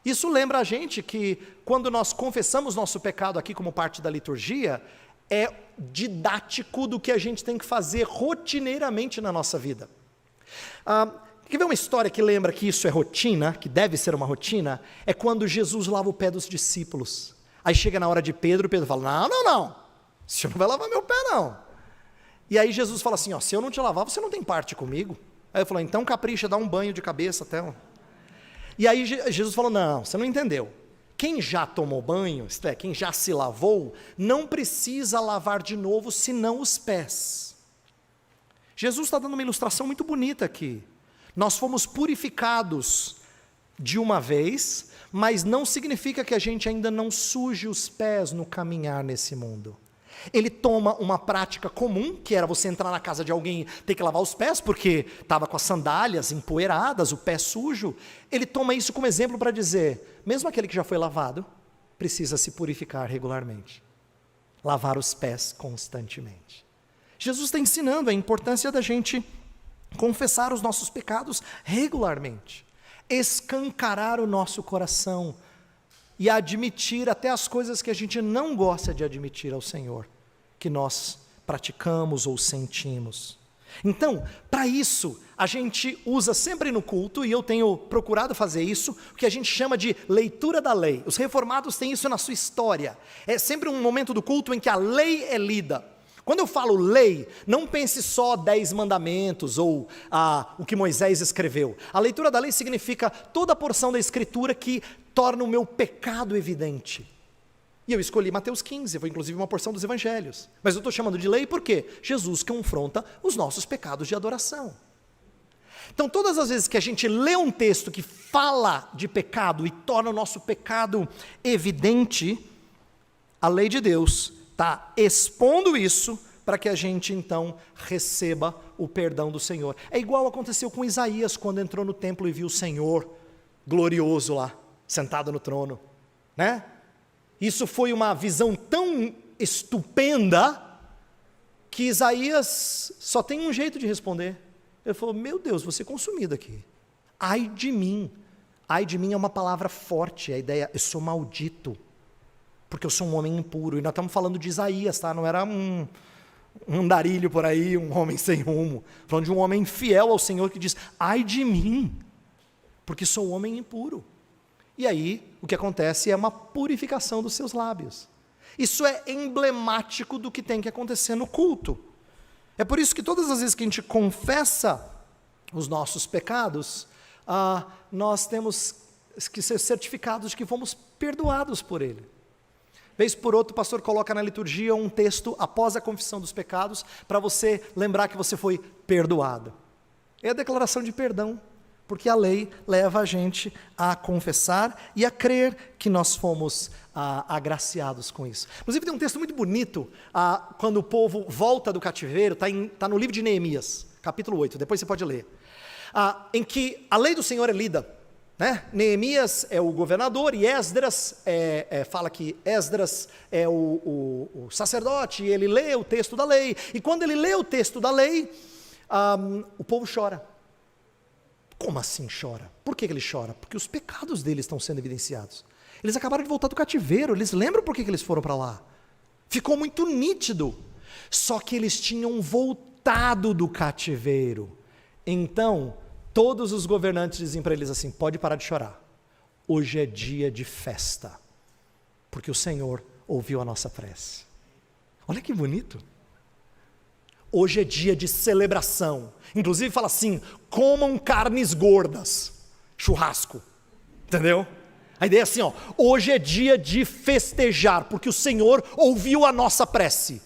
Isso lembra a gente que quando nós confessamos nosso pecado aqui como parte da liturgia, é didático do que a gente tem que fazer rotineiramente na nossa vida. Quer ver uma história que lembra que isso é rotina, que deve ser uma rotina? É quando Jesus lava o pé dos discípulos. Aí chega na hora de Pedro fala, não, o senhor não vai lavar meu pé não. E aí Jesus fala assim, se eu não te lavar, você não tem parte comigo. Aí eu falo, então capricha, dá um banho de cabeça até. E aí Jesus falou, não, você não entendeu. Quem já tomou banho, isto é, quem já se lavou, não precisa lavar de novo, senão os pés. Jesus está dando uma ilustração muito bonita aqui. Nós fomos purificados de uma vez, mas não significa que a gente ainda não suje os pés no caminhar nesse mundo. Ele toma uma prática comum, que era você entrar na casa de alguém e ter que lavar os pés, porque estava com as sandálias empoeiradas, o pé sujo. Ele toma isso como exemplo para dizer, mesmo aquele que já foi lavado, precisa se purificar regularmente. Lavar os pés constantemente. Jesus está ensinando a importância da gente confessar os nossos pecados regularmente. Escancarar o nosso coração e admitir até as coisas que a gente não gosta de admitir ao Senhor, que nós praticamos ou sentimos. Então, para isso, a gente usa sempre no culto, e eu tenho procurado fazer isso, o que a gente chama de leitura da lei. Os reformados têm isso na sua história. É sempre um momento do culto em que a lei é lida. Quando eu falo lei, não pense só 10 mandamentos ou o que Moisés escreveu. A leitura da lei significa toda a porção da escritura que torna o meu pecado evidente. E eu escolhi Mateus 15, foi inclusive uma porção dos evangelhos. Mas eu estou chamando de lei porque Jesus confronta os nossos pecados de adoração. Então todas as vezes que a gente lê um texto que fala de pecado e torna o nosso pecado evidente, a lei de Deus está expondo isso para que a gente então receba o perdão do Senhor. É igual aconteceu com Isaías quando entrou no templo e viu o Senhor glorioso lá, sentado no trono, né? Isso foi uma visão tão estupenda que Isaías só tem um jeito de responder. Ele falou, meu Deus, vou ser consumido aqui. Ai de mim. Ai de mim é uma palavra forte, a ideia, eu sou maldito, porque eu sou um homem impuro. E nós estamos falando de Isaías, tá? Não era um andarilho por aí, um homem sem rumo. Falando de um homem fiel ao Senhor que diz, ai de mim, porque sou um homem impuro. E aí, o que acontece é uma purificação dos seus lábios. Isso é emblemático do que tem que acontecer no culto. É por isso que todas as vezes que a gente confessa os nossos pecados, nós temos que ser certificados de que fomos perdoados por Ele. Vez por outra, o pastor coloca na liturgia um texto após a confissão dos pecados, para você lembrar que você foi perdoado. É a declaração de perdão, porque a lei leva a gente a confessar e a crer que nós fomos agraciados com isso. Inclusive tem um texto muito bonito, quando o povo volta do cativeiro, está no livro de Neemias, capítulo 8, depois você pode ler, em que a lei do Senhor é lida. Né? Neemias é o governador e Esdras, fala que Esdras é o sacerdote, e ele lê o texto da lei, e quando ele lê o texto da lei, o povo chora. Como assim chora? Por que ele chora? Porque os pecados deles estão sendo evidenciados. Eles acabaram de voltar do cativeiro, eles lembram por que eles foram para lá. Ficou muito nítido, só que eles tinham voltado do cativeiro. Então, todos os governantes dizem para eles assim, pode parar de chorar, hoje é dia de festa, porque o Senhor ouviu a nossa prece. Olha que bonito. Hoje é dia de celebração, inclusive fala assim, comam carnes gordas, churrasco, entendeu? A ideia é assim, hoje é dia de festejar, porque o Senhor ouviu a nossa prece.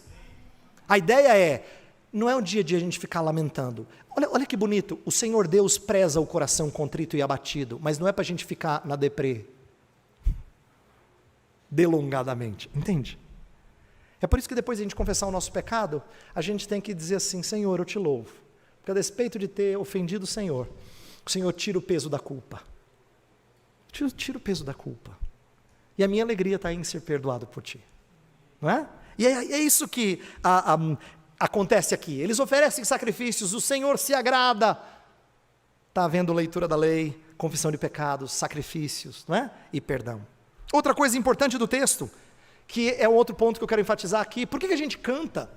A ideia não é um dia de a gente ficar lamentando. Olha que bonito, o Senhor Deus preza o coração contrito e abatido, mas não é para a gente ficar na deprê, delongadamente, entende? É por isso que depois de a gente confessar o nosso pecado, a gente tem que dizer assim, Senhor, eu te louvo, porque a despeito de ter ofendido o Senhor tira o peso da culpa, tira o peso da culpa, e a minha alegria está em ser perdoado por ti, não é? E é isso que acontece aqui, eles oferecem sacrifícios, o Senhor se agrada, está havendo leitura da lei, confissão de pecados, sacrifícios, não é? E perdão. Outra coisa importante do texto, que é outro ponto que eu quero enfatizar aqui, por que a gente canta?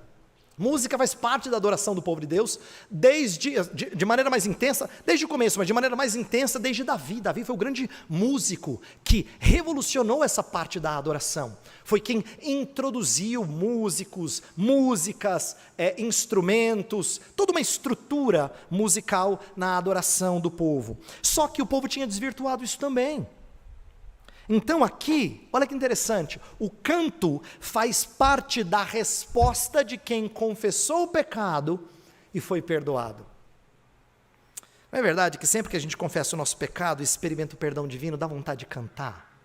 Música faz parte da adoração do povo de Deus, de maneira mais intensa, desde o começo, mas de maneira mais intensa desde Davi. Davi foi o grande músico que revolucionou essa parte da adoração. Foi quem introduziu músicos, músicas, instrumentos, toda uma estrutura musical na adoração do povo. Só que o povo tinha desvirtuado isso também. Então aqui, olha que interessante, o canto faz parte da resposta de quem confessou o pecado e foi perdoado. Não é verdade que sempre que a gente confessa o nosso pecado e experimenta o perdão divino, dá vontade de cantar?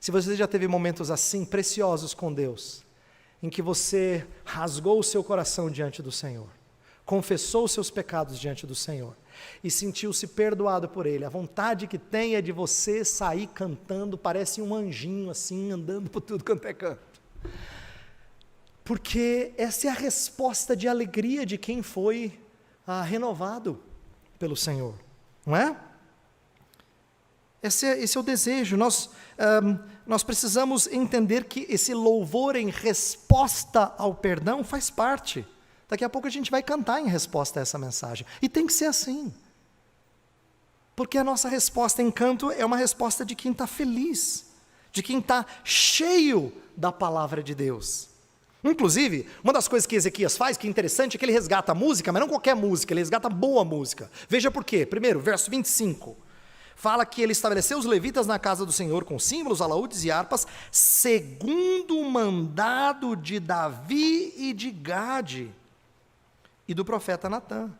Se você já teve momentos assim, preciosos com Deus, em que você rasgou o seu coração diante do Senhor, confessou os seus pecados diante do Senhor e sentiu-se perdoado por Ele. A vontade que tem é de você sair cantando, parece um anjinho assim, andando por tudo quanto é canto. Porque essa é a resposta de alegria de quem foi renovado pelo Senhor, não é? Esse é o desejo. Nós precisamos entender que esse louvor em resposta ao perdão faz parte. Daqui a pouco a gente vai cantar em resposta a essa mensagem. E tem que ser assim. Porque a nossa resposta em canto é uma resposta de quem está feliz, de quem está cheio da palavra de Deus. Inclusive, uma das coisas que Ezequias faz, que é interessante, é que ele resgata a música, mas não qualquer música, ele resgata boa música. Veja por quê. Primeiro, verso 25. Fala que ele estabeleceu os levitas na casa do Senhor com símbolos, alaúdes e harpas, segundo o mandado de Davi e de Gade e do profeta Natã,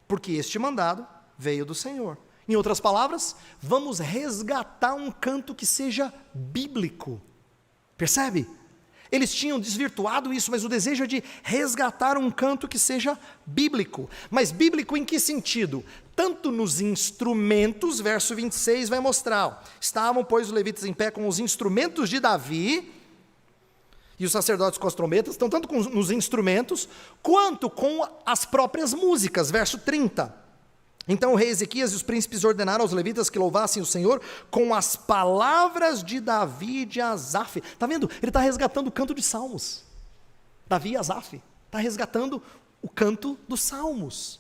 porque este mandado veio do Senhor. Em outras palavras, vamos resgatar um canto que seja bíblico. Percebe? Eles tinham desvirtuado isso, mas o desejo é de resgatar um canto que seja bíblico. Mas bíblico em que sentido? Tanto nos instrumentos, verso 26 vai mostrar. Estavam, pois, os levitas em pé com os instrumentos de Davi, e os sacerdotes com as trombetas, estão tanto nos instrumentos, quanto com as próprias músicas, verso 30. Então o rei Ezequias e os príncipes ordenaram aos levitas que louvassem o Senhor com as palavras de Davi e de Asaf. Está vendo? Ele está resgatando o canto de Salmos. Davi e Asaf. Está resgatando o canto dos Salmos,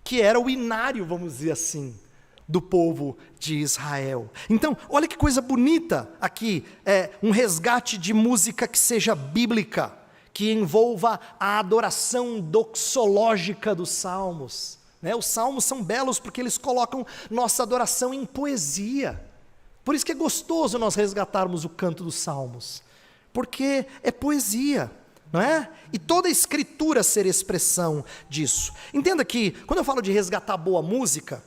que era o inário, vamos dizer assim, do povo de Israel. Então, olha que coisa bonita aqui, um resgate de música que seja bíblica, que envolva a adoração doxológica dos Salmos. Os salmos são belos porque eles colocam nossa adoração em poesia. Por isso que é gostoso nós resgatarmos o canto dos salmos, porque é poesia, não é? E toda a escritura ser expressão disso. Entenda que, quando eu falo de resgatar boa música,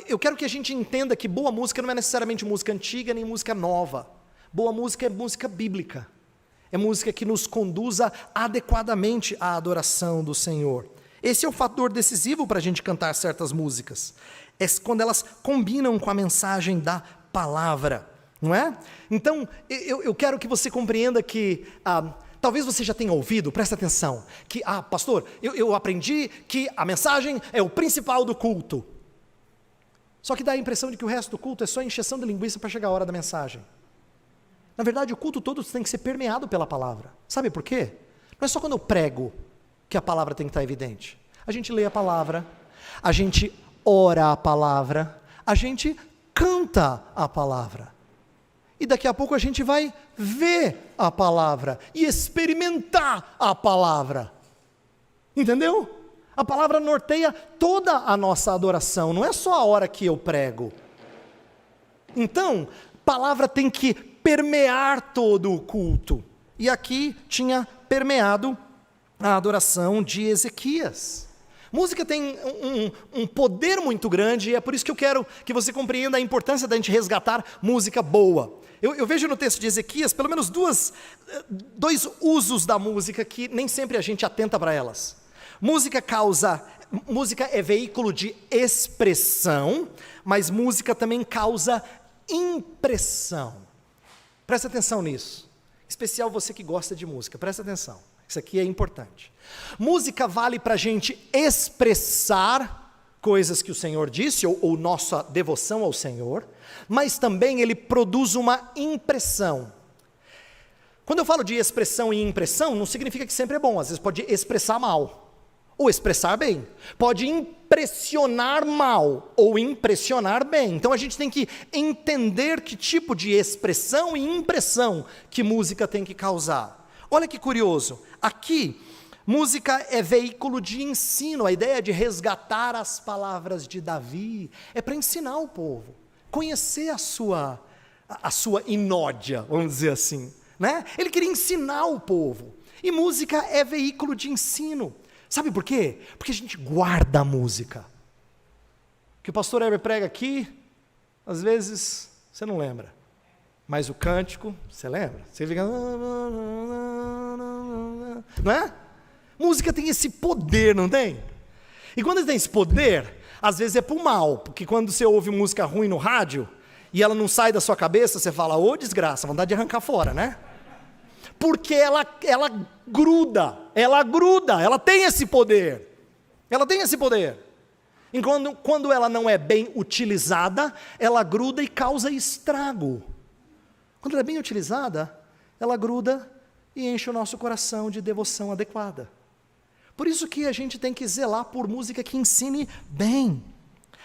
eu quero que a gente entenda que boa música não é necessariamente música antiga nem música nova. Boa música é música bíblica, é música que nos conduza adequadamente à adoração do Senhor. Esse é o fator decisivo para a gente cantar certas músicas. É quando elas combinam com a mensagem da palavra, não é? Então, eu quero que você compreenda que, talvez você já tenha ouvido, presta atenção, que, pastor, eu aprendi que a mensagem é o principal do culto. Só que dá a impressão de que o resto do culto é só encheção de linguiça para chegar a hora da mensagem. Na verdade, o culto todo tem que ser permeado pela palavra. Sabe por quê? Não é só quando eu prego que a palavra tem que estar evidente. A gente lê a palavra, a gente ora a palavra, a gente canta a palavra. E daqui a pouco a gente vai ver a palavra e experimentar a palavra. Entendeu? A palavra norteia toda a nossa adoração, não é só a hora que eu prego. Então, a palavra tem que permear todo o culto. E aqui tinha permeado a adoração de Ezequias. Música tem um poder muito grande, e é por isso que eu quero que você compreenda a importância da gente resgatar música boa. Eu vejo no texto de Ezequias pelo menos dois usos da música que nem sempre a gente atenta para elas. Música é veículo de expressão, mas música também causa impressão. Presta atenção nisso. Em especial você que gosta de música, presta atenção. Isso aqui é importante. Música vale para a gente expressar coisas que o Senhor disse, ou nossa devoção ao Senhor, mas também ele produz uma impressão. Quando eu falo de expressão e impressão, não significa que sempre é bom, às vezes pode expressar mal, ou expressar bem, pode impressionar mal, ou impressionar bem. Então a gente tem que entender que tipo de expressão e impressão que música tem que causar. Olha que curioso, aqui, música é veículo de ensino, a ideia de resgatar as palavras de Davi, é para ensinar o povo, conhecer a sua inódia, vamos dizer assim, né? Ele queria ensinar o povo, e música é veículo de ensino, sabe por quê? Porque a gente guarda a música, que o pastor Heber prega aqui, às vezes você não lembra, Mas o cântico, você lembra? Você fica... Não é? Música tem esse poder, não tem? E quando tem esse poder, às vezes é pro mal, porque quando você ouve música ruim no rádio, e ela não sai da sua cabeça, você fala, ô desgraça, vontade de arrancar fora, né? Porque ela gruda, ela tem esse poder. Ela tem esse poder. E quando ela não é bem utilizada, ela gruda e causa estrago. Quando ela é bem utilizada, ela gruda e enche o nosso coração de devoção adequada. Por isso que a gente tem que zelar por música que ensine bem.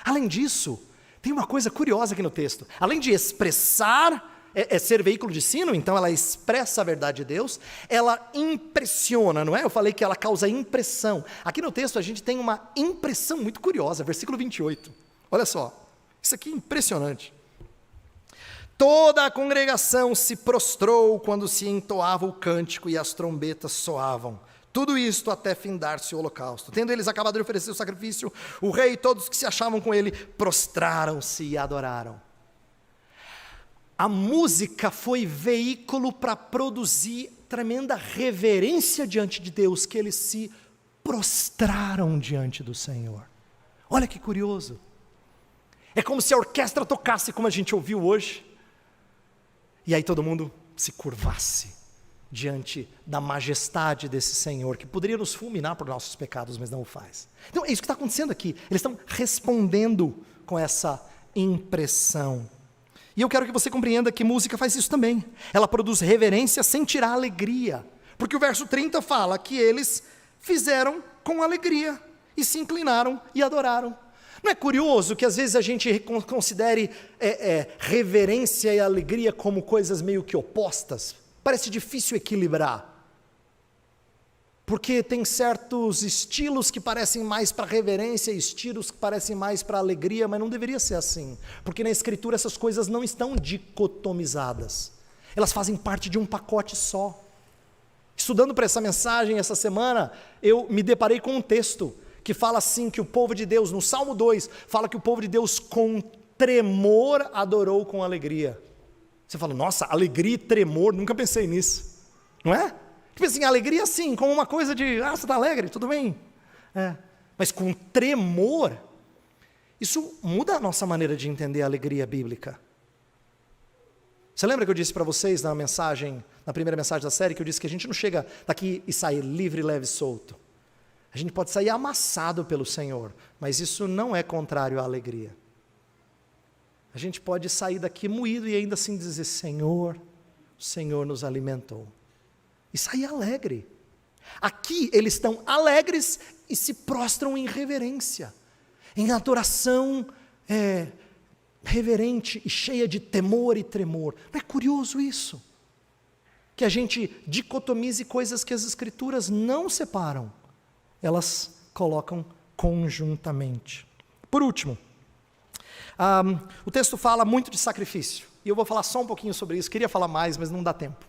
Além disso, tem uma coisa curiosa aqui no texto. Além de expressar, ser veículo de ensino, então ela expressa a verdade de Deus, ela impressiona, não é? Eu falei que ela causa impressão. Aqui no texto a gente tem uma impressão muito curiosa, versículo 28. Olha só, isso aqui é impressionante. Toda a congregação se prostrou quando se entoava o cântico e as trombetas soavam. Tudo isto até findar-se o holocausto. Tendo eles acabado de oferecer o sacrifício, o rei e todos que se achavam com ele prostraram-se e adoraram. A música foi veículo para produzir tremenda reverência diante de Deus, que eles se prostraram diante do Senhor. Olha que curioso. É como se a orquestra tocasse como a gente ouviu hoje, e aí todo mundo se curvasse diante da majestade desse Senhor, que poderia nos fulminar por nossos pecados, mas não o faz. Então é isso que está acontecendo aqui, eles estão respondendo com essa impressão. E eu quero que você compreenda que música faz isso também, ela produz reverência sem tirar alegria, porque o verso 30 fala que eles fizeram com alegria, e se inclinaram e adoraram. Não é curioso que às vezes a gente considere reverência e alegria como coisas meio que opostas? Parece difícil equilibrar, porque tem certos estilos que parecem mais para reverência, estilos que parecem mais para alegria, mas não deveria ser assim, porque na Escritura essas coisas não estão dicotomizadas, elas fazem parte de um pacote só. Estudando para essa mensagem essa semana, eu me deparei com um texto que fala assim, que o povo de Deus, no Salmo 2, fala que o povo de Deus com tremor adorou com alegria. Você fala, nossa, alegria e tremor, nunca pensei nisso, não é? Tipo assim, alegria assim, como uma coisa de, você está alegre, tudo bem. Mas com tremor, isso muda a nossa maneira de entender a alegria bíblica. Você lembra que eu disse para vocês na primeira mensagem da série, que eu disse que a gente não chega daqui e sai livre, leve e solto. A gente pode sair amassado pelo Senhor, mas isso não é contrário à alegria. A gente pode sair daqui moído e ainda assim dizer, Senhor, o Senhor nos alimentou. E sair alegre. Aqui eles estão alegres e se prostram em reverência, em adoração reverente e cheia de temor e tremor. Não é curioso isso? Que a gente dicotomize coisas que as Escrituras não separam, elas colocam conjuntamente. Por último, o texto fala muito de sacrifício, e eu vou falar só um pouquinho sobre isso, queria falar mais, mas não dá tempo.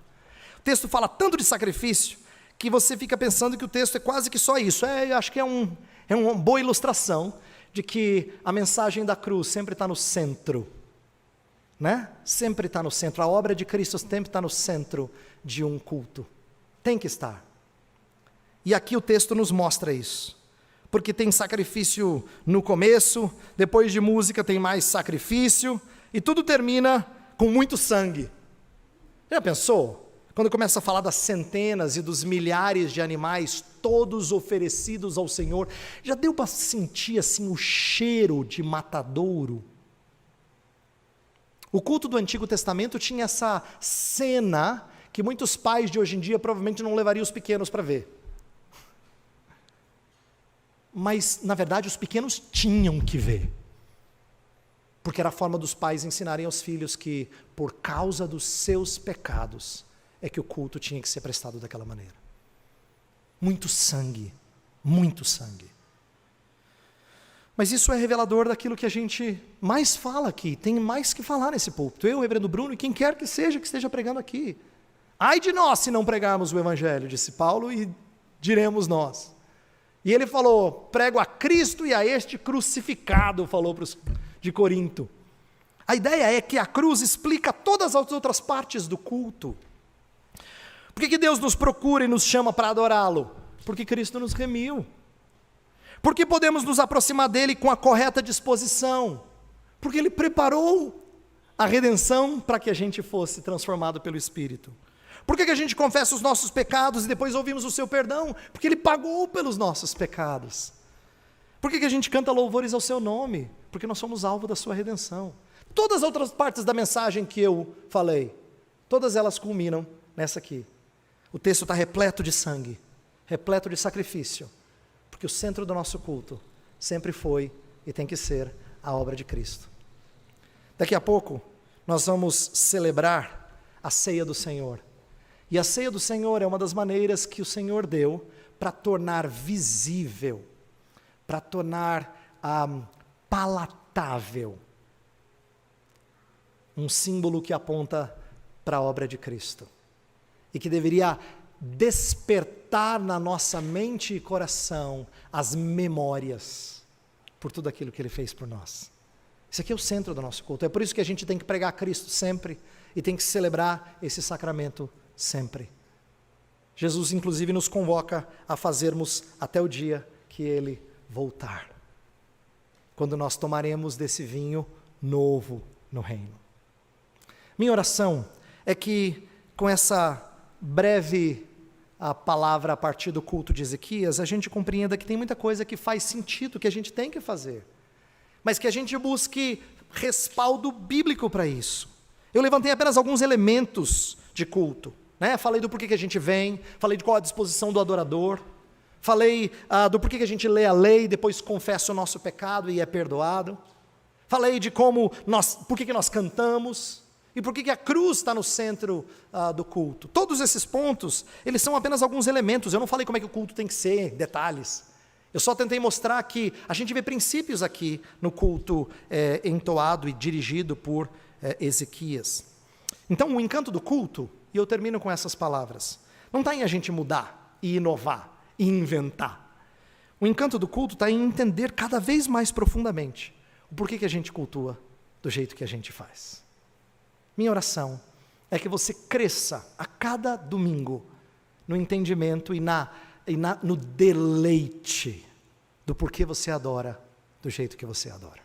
O texto fala tanto de sacrifício, que você fica pensando que o texto é quase que só isso. Eu acho que é uma boa ilustração de que a mensagem da cruz sempre está no centro, né? Sempre está no centro, a obra de Cristo sempre está no centro de um culto, tem que estar. E aqui o texto nos mostra isso. Porque tem sacrifício no começo, depois de música tem mais sacrifício, e tudo termina com muito sangue. Já pensou? Quando começa a falar das centenas e dos milhares de animais, todos oferecidos ao Senhor, já deu para sentir assim o cheiro de matadouro? O culto do Antigo Testamento tinha essa cena que muitos pais de hoje em dia provavelmente não levariam os pequenos para ver. Mas, na verdade, os pequenos tinham que ver. Porque era a forma dos pais ensinarem aos filhos que, por causa dos seus pecados, é que o culto tinha que ser prestado daquela maneira. Muito sangue, muito sangue. Mas isso é revelador daquilo que a gente mais fala aqui, tem mais que falar nesse púlpito. Eu, o reverendo Bruno, e quem quer que esteja pregando aqui. Ai de nós se não pregarmos o Evangelho, disse Paulo, e diremos nós. E ele falou, prego a Cristo e a este crucificado, falou para os de Corinto. A ideia é que a cruz explica todas as outras partes do culto. Por que Deus nos procura e nos chama para adorá-lo? Porque Cristo nos remiu. Porque podemos nos aproximar dele com a correta disposição? Porque ele preparou a redenção para que a gente fosse transformado pelo Espírito. Por que a gente confessa os nossos pecados e depois ouvimos o seu perdão? Porque ele pagou pelos nossos pecados. Por que a gente canta louvores ao seu nome? Porque nós somos alvo da sua redenção. Todas as outras partes da mensagem que eu falei, todas elas culminam nessa aqui. O texto está repleto de sangue, repleto de sacrifício, porque o centro do nosso culto sempre foi e tem que ser a obra de Cristo. Daqui a pouco nós vamos celebrar a ceia do Senhor. E a ceia do Senhor é uma das maneiras que o Senhor deu para tornar visível, para tornar palatável, um símbolo que aponta para a obra de Cristo. E que deveria despertar na nossa mente e coração as memórias por tudo aquilo que Ele fez por nós. Isso aqui é o centro do nosso culto. É por isso que a gente tem que pregar Cristo sempre e tem que celebrar esse sacramento sempre. Jesus, inclusive, nos convoca a fazermos até o dia que Ele voltar, quando nós tomaremos desse vinho novo no reino. Minha oração é que, com essa breve palavra a partir do culto de Ezequias, a gente compreenda que tem muita coisa que faz sentido, que a gente tem que fazer, mas que a gente busque respaldo bíblico para isso. Eu levantei apenas alguns elementos de culto, né? Falei do porquê que a gente vem, falei de qual a disposição do adorador, falei do porquê que a gente lê a lei, depois confessa o nosso pecado e é perdoado, falei de por que nós cantamos, e por que a cruz está no centro do culto. Todos esses pontos, eles são apenas alguns elementos. Eu não falei como é que o culto tem que ser, detalhes. Eu só tentei mostrar que a gente vê princípios aqui no culto entoado e dirigido por Ezequias. Então, o encanto do culto, e eu termino com essas palavras, não está em a gente mudar e inovar e inventar. O encanto do culto está em entender cada vez mais profundamente o porquê que a gente cultua do jeito que a gente faz. Minha oração é que você cresça a cada domingo no entendimento e no deleite do porquê você adora do jeito que você adora.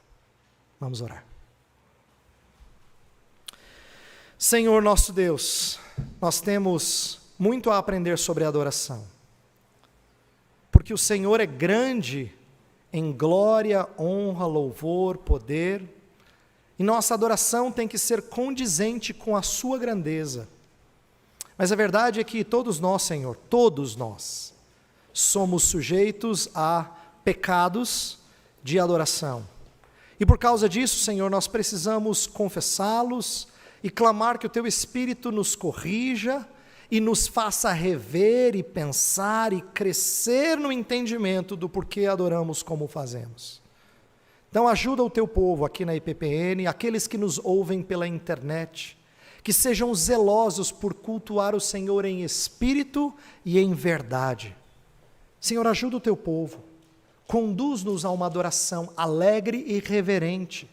Vamos orar. Senhor nosso Deus, nós temos muito a aprender sobre a adoração, porque o Senhor é grande em glória, honra, louvor, poder, e nossa adoração tem que ser condizente com a sua grandeza. Mas a verdade é que todos nós, Senhor, todos nós, somos sujeitos a pecados de adoração. E por causa disso, Senhor, nós precisamos confessá-los e clamar que o Teu Espírito nos corrija e nos faça rever e pensar e crescer no entendimento do porquê adoramos como fazemos. Então ajuda o Teu povo aqui na IPPN, aqueles que nos ouvem pela internet, que sejam zelosos por cultuar o Senhor em espírito e em verdade. Senhor, ajuda o Teu povo, conduz-nos a uma adoração alegre e reverente,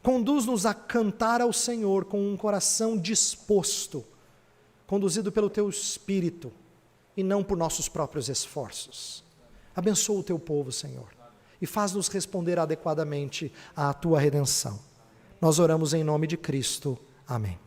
conduz-nos a cantar ao Senhor com um coração disposto, conduzido pelo Teu Espírito e não por nossos próprios esforços. Abençoa o Teu povo, Senhor, e faz-nos responder adequadamente à Tua redenção. Nós oramos em nome de Cristo. Amém.